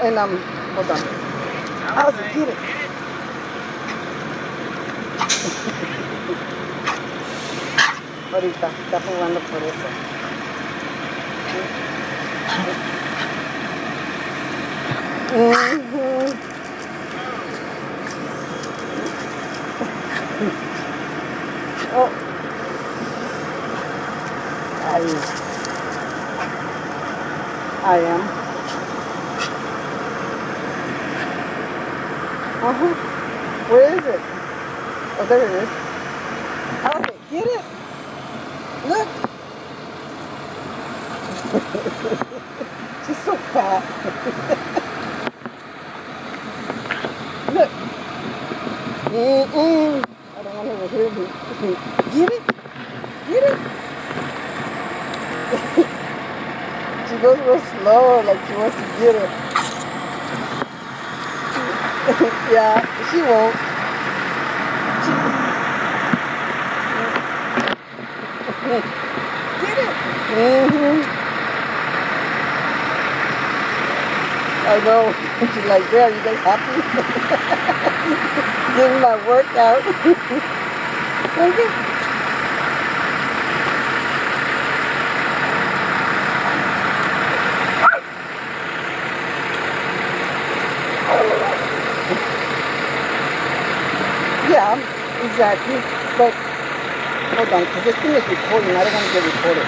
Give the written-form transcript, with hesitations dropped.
And hold on. Alize, get it. Ahorita, está jugando por eso. Oh. I am. Where is it? Oh, there it is. Okay, get it. Look. She's so fat. Look. I don't want her to hear me. Get it. Get it. She goes real slow, like she wants to get it. Yeah, she won't. Get it. I know. She's like, "There, are you guys happy?" Getting my workout. Okay. Yeah, exactly. But hold on, because this thing is recording. I don't want to get recorded.